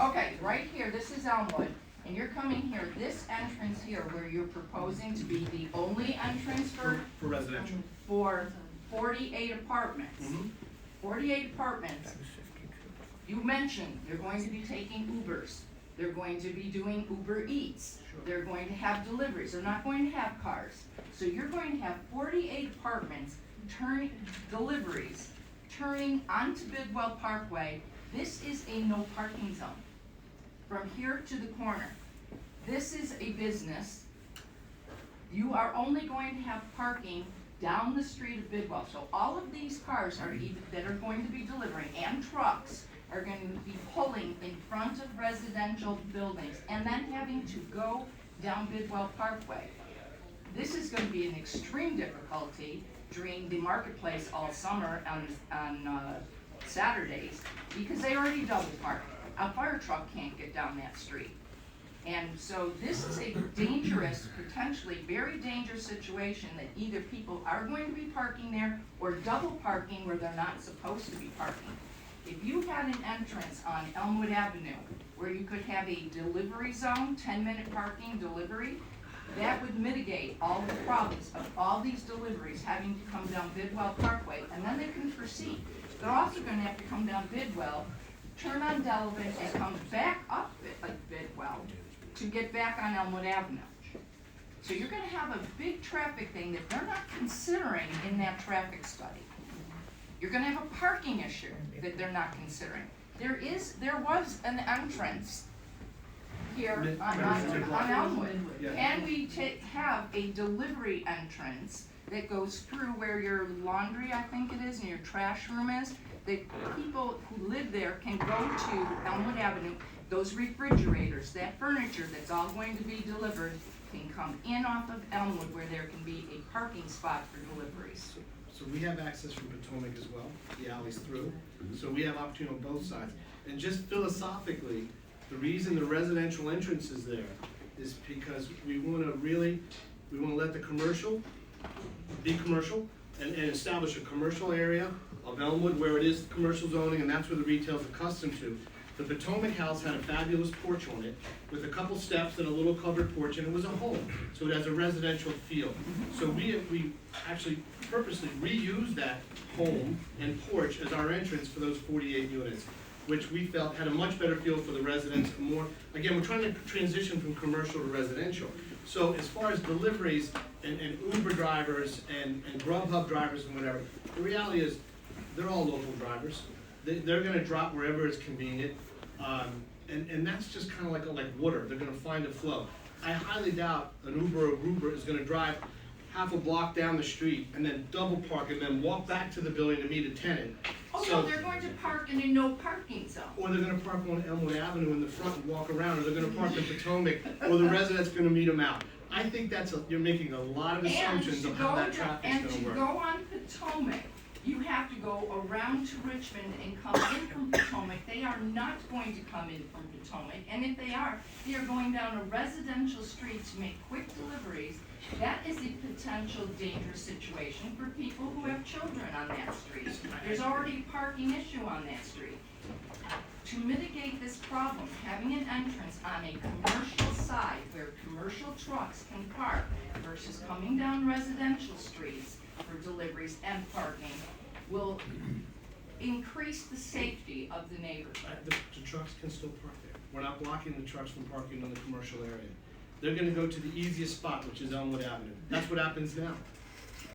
Okay, right here, this is Elmwood, and you're coming here, this entrance here, where you're proposing to be the only entrance For residential. for 48 apartments. 48 apartments. You mentioned they're going to be taking Ubers. They're going to be doing Uber Eats. They're going to have deliveries. They're not going to have cars. So you're going to have 48 apartments turning deliveries, turning onto Bidwell Parkway. This is a no parking zone. From here to the corner. This is a business. You are only going to have parking down the street of Bidwell. So all of these cars that are going to be delivering, and trucks, are going to be pulling in front of residential buildings and then having to go down Bidwell Parkway. This is going to be an extreme difficulty during the marketplace all summer on Saturdays, because they already double park. A fire truck can't get down that street. And so this is a dangerous, potentially very dangerous situation that either people are going to be parking there or double parking where they're not supposed to be parking. If you had an entrance on Elmwood Avenue where you could have a delivery zone, 10-minute parking delivery, that would mitigate all the problems of all these deliveries having to come down Bidwell Parkway, and then they can proceed. They're also going to have to come down Bidwell, turn on Delavan, and come back up Bidwell to get back on Elmwood Avenue. So you're going to have a big traffic thing that they're not considering in that traffic study. You're going to have a parking issue that they're not considering. There was an entrance here on Elmwood. And we have a delivery entrance that goes through where your laundry, I think it is, and your trash room is, that people who live there can go to Elmwood Avenue. Those refrigerators, that furniture that's all going to be delivered can come in off of Elmwood where there can be a parking spot for deliveries. So we have access from Potomac as well, the alleys through. So we have opportunity on both sides. And just philosophically, the reason the residential entrance is there is because we want to let the commercial be commercial and establish a commercial area of Elmwood where it is commercial zoning, and that's where the retail is accustomed to. The Potomac house had a fabulous porch on it with a couple steps and a little covered porch, and it was a home, so it has a residential feel. So we actually purposely reused that home and porch as our entrance for those 48 units, which we felt had a much better feel for the residents. More, again, we're trying to transition from commercial to residential. So as far as deliveries and Uber drivers and Grubhub drivers and whatever, the reality is they're all local drivers. They're going to drop wherever it's convenient, and that's just kind of like water. They're going to find a flow. I highly doubt an Uber or Uber is going to drive half a block down the street and then double park and then walk back to the building to meet a tenant. Oh, so, no, they're going to park in a no parking zone. Or they're going to park on Elmwood Avenue in the front and walk around, or they're going to park in Potomac, or the resident's going to meet them out. I think you're making a lot of assumptions of how that traffic is going to work. And to go on Potomac, you have to go around to Richmond and come in from Potomac. They are not going to come in from Potomac, and if they are going down a residential street to make quick deliveries. That is a potential dangerous situation for people who have children on that street. There's already a parking issue on that street. To mitigate this problem, having an entrance on a commercial side where commercial trucks can park versus coming down residential streets for deliveries and parking will increase the safety of the neighborhood. The trucks can still park there. We're not blocking the trucks from parking on the commercial area. They're going to go to the easiest spot, which is Elmwood Avenue. That's what happens now.